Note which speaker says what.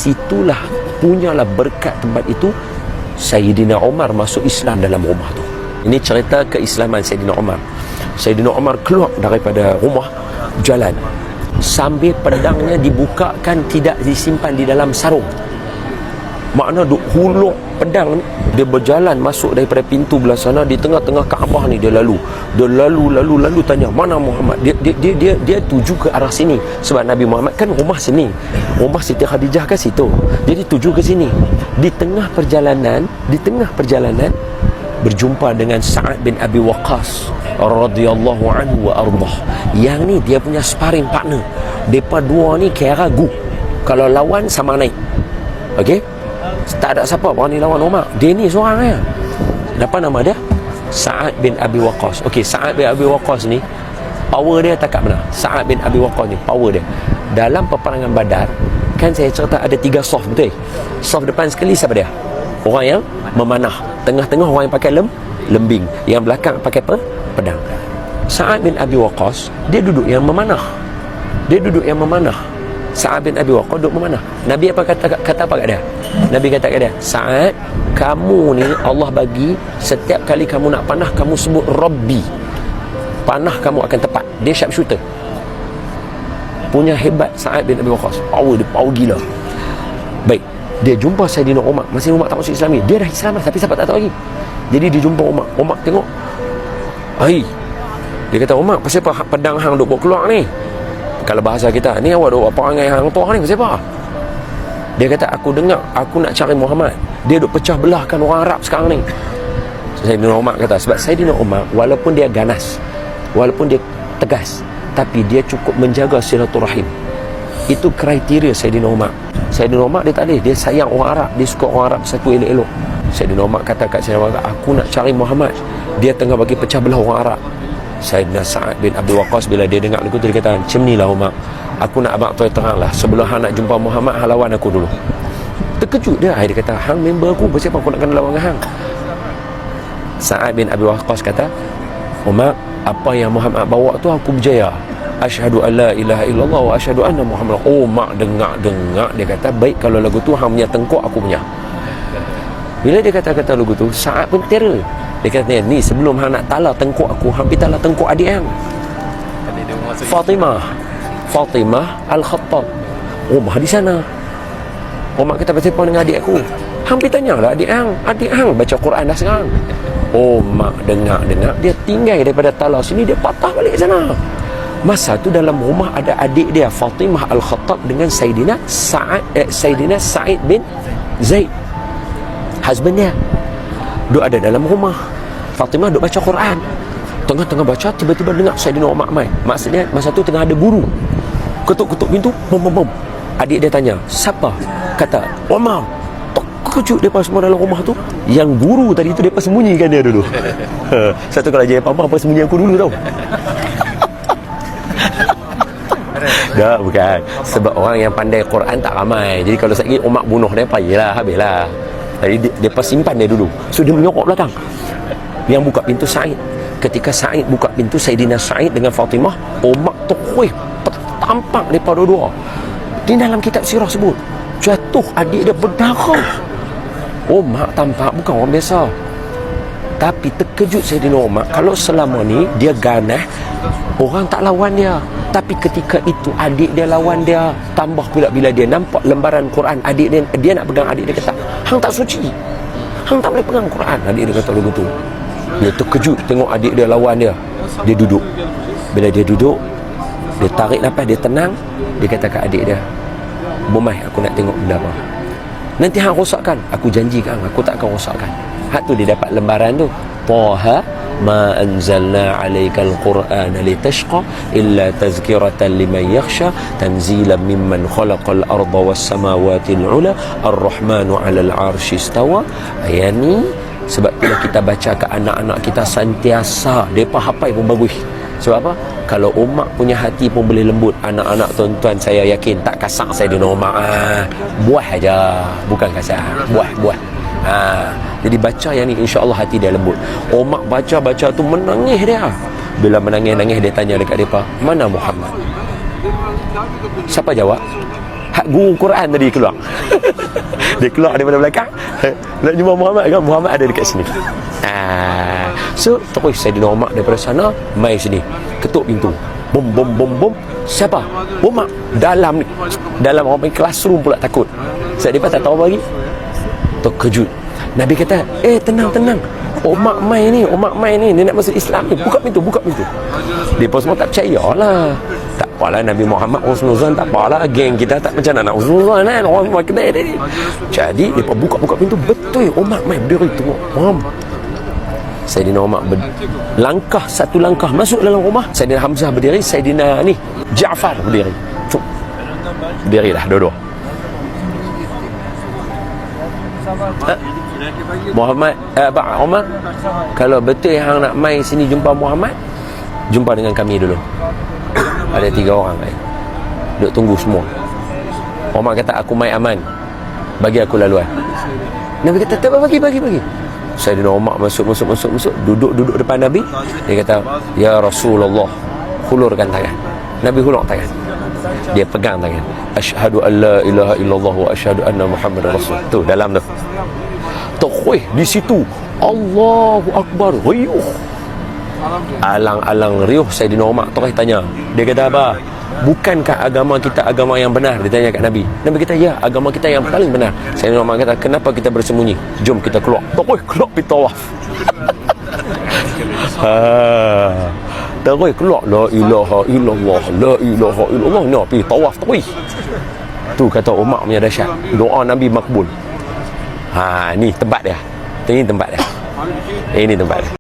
Speaker 1: situlah punyalah berkat tempat itu Sayyidina Umar masuk Islam dalam rumah tu. Ini cerita keislaman Sayyidina Umar. Sayyidina Umar keluar daripada rumah, jalan sambil pedangnya dibukakan, tidak disimpan di dalam sarung. Makna duk huluk pedang ni. Dia berjalan masuk daripada pintu belah sana, di tengah-tengah Kaabah ni dia lalu tanya, mana Muhammad? Dia tuju ke arah sini sebab Nabi Muhammad kan rumah sini, rumah Siti Khadijah kan situ, jadi tuju ke sini. Di tengah perjalanan berjumpa dengan Sa'ad bin Abi Waqqas radhiyallahu anhu wa ardah. Yang ni dia punya sparring partner. Depa dua ni kira ragu kalau lawan sama naik. Okey, tak ada siapa berani lawan Umar. Dia ni seorang ya. Apa nama dia? Sa'ad bin Abi Waqqas. Okey, Sa'ad bin Abi Waqqas ni power dia tak kat mana? Sa'ad bin Abi Waqqas ni power dia dalam peperangan Badar kan saya cerita ada 3 soft, betul? Soft depan sekali siapa dia? Orang yang memanah. Tengah-tengah orang yang pakai lembing. Yang belakang pakai pedang. Sa'ad bin Abi Waqqas dia duduk yang memanah. Sa'ad bin Abi Waqqas duduk memanah. Nabi apa kata apa kat dia? Nabi kata kat dia, Sa'ad, kamu ni Allah bagi setiap kali kamu nak panah kamu sebut Rabbi, panah kamu akan tepat. Dia sharpshooter. Punya hebat Sa'ad bin Abi Waqqas. Power gila. Baik, dia jumpa Sayyidina Umar. Masih Umar tak masuk Islam ni. Dia dah Islam lah, tapi sahabat tak tahu lagi. Jadi dia jumpa Umar. Umar tengok, dia kata, Umar, pasal apa pedang hang duk keluar ni? Kalau bahasa kita, ni awak duk perangai hang tu ni, pasal apa? Dia kata, aku dengar aku nak cari Muhammad. Dia duk pecah belahkan orang Arab sekarang ni. Sayyidina Umar kata, sebab Sayyidina Umar walaupun dia ganas, walaupun dia tegas, tapi dia cukup menjaga silaturahim. Itu kriteria Sayyidina Umar. Sayyidina Umar dia tak boleh, dia sayang orang Arab, dia suka orang Arab satu elok-elok. Sayyidina Umar kata kat Sayyidina Umar, aku nak cari Muhammad, dia tengah bagi pecah belah orang Arab. Sayyidina Sa'ad bin Abi Waqqas bila dia dengar lagu tu, dia kata, macam ni lah Umar, aku nak abang terang lah, sebelum hang nak jumpa Muhammad, hang lawan aku dulu. Terkejut dia. Dia kata, hang member aku, siapa aku nak kena lawan dengan hang? Sa'ad bin Abi Waqqas kata, Umar, apa yang Muhammad bawa tu aku berjaya. Asyhadu an la ilaha illallah wa asyhadu anna Muhammad. Mak dengar. Dia kata, baik, kalau lagu tu hang punya tengkuk, aku punya. Bila dia kata lagu tu, Sa'ad pun terror. Dia kata, ni sebelum hang nak tala tengkuk aku, hang pergi tala tengkuk adik hang, Fatimah Al-Khattab. Rumah di sana. Mak kata, pasal apa dengan adik aku? Hang pergi tanyalah adik hang baca Quran dah sekarang. Mak dengar. Dia tinggal daripada tala sini, dia patah balik sana. Masa tu dalam rumah ada adik dia Fatimah Al-Khattab dengan Sayyidina Sa'id bin Zaid, husband dia. Duk ada dalam rumah. Fatimah duk baca Quran. Tengah-tengah baca, tiba-tiba dengar Sayyidina Umar mai. Maksudnya masa tu tengah ada guru. Ketuk-ketuk pintu, bom. Adik dia tanya, siapa? Kata, Umar. Kejut depa semua dalam rumah tu. Yang guru tadi tu depa sembunyikan dia dulu. Satu kalau jadi apa-apa sembunyi aku dulu tau. Dah, bukan. Sebab orang yang pandai Quran tak ramai. Jadi kalau sekali Umar bunuh dia, payahlah, habislah. Jadi dia simpan dia dulu. So dia menyorok belakang. Yang buka pintu Sa'id. Ketika Sa'id buka pintu, Sayyidina Sa'id dengan Fatimah, Umar terkuih tampak mereka dua-dua. Di dalam kitab sirah sebut, jatuh adik dia berdarah. Umar tampak bukan orang biasa. Tapi terkejut Sayyidina Umar, kalau selama ni dia ganas, orang tak lawan dia. Tapi ketika itu adik dia lawan dia. Tambah pula bila dia nampak lembaran Quran adik dia nak pegang, adik dia kata, hang tak suci, hang tak boleh pegang Quran. Adik dia kata begitu. Dia terkejut tengok adik dia lawan dia. Dia duduk. Bila dia duduk, dia tarik nafas, dia tenang. Dia kata kat adik dia, Bomai, aku nak tengok benda apa. Nanti hang rosakkan, aku janjikan aku tak akan rosakkan. Hak tu dia dapat lembaran tu. Taha ma anzalna 'alaikal qur'ana litashqa illa tazkiratan liman yakhsha tanzilan mimman khalaqal arda was samawati al 'ula ar-rahmanu 'alal 'arsy istawa. Ayat ni sebab bila kita baca ke anak-anak kita sentiasa, depa hafal pun bagus. Sebab apa? Kalau Umar punya hati pun boleh lembut. Anak-anak tuan-tuan saya yakin tak kasar Sayyidina Umar. Buah aja, bukan kasar. Buah. Jadi baca yang ni, insya-Allah hati dia lembut. Umar baca tu menangis dia. Bila menangis dia tanya dekat depa, mana Muhammad? Siapa jawab? hak guru Quran tadi keluar. Dia keluar daripada belakang. Nak jumpa Muhammad kan? Muhammad ada dekat sini. So terus Saidina Umar daripada sana mai sini, ketuk pintu. Bom bom bom bom. Siapa? Umar. Dalam orang main classroom pula takut. Sebab dia tak tahu apa lagi. Terkejut. Nabi kata, tenang. Umar mai ni, dia nak masuk Islam ni. Buka pintu. Dia pun semua tak percaya lah. Tak apalah, Nabi Muhammad husnuzan, tak apalah, geng kita tak macam nak husnuzan kan, orang semua kedai tadi. Jadi dia pun buka pintu, betul Umar mai berdiri tengok. Saidina Umar satu langkah masuk dalam rumah. Saidina Hamzah berdiri, Saidina ni Ja'far berdiri. Berdiri dah dua-dua. Muhammad Umar, kalau betul yang nak mai sini jumpa Muhammad, jumpa dengan kami dulu. Ada 3 orang duk tunggu semua. Umar kata, aku mai aman, bagi aku laluan. Nabi kata, tak apa, bagi. Saidina Umar masuk, duduk depan Nabi. Dia kata, ya Rasulullah, hulurkan tangan. Nabi hulur tangan. Dia pegang tangan. Asyhadu an la ilaha illallah wa asyhadu anna Muhammadar Rasul. Tu dalam tu. Terus di situ Allahu Akbar, riuh. Alang-alang riuh. Saidina Umar terus tanya. Dia kata apa? Bukankah agama kita agama yang benar? Dia tanya kat Nabi. Nabi kata, ya, agama kita yang paling benar. Saidina Umar kata, kenapa kita bersembunyi? Jom kita keluar. Terus keluar pergi tawaf. Terus keluar, la ilaha illallah, no, pergi tawaf terus. Tu kata Umar punya dahsyat. Doa Nabi makbul. Ni tempat dia. Ini tempat dia.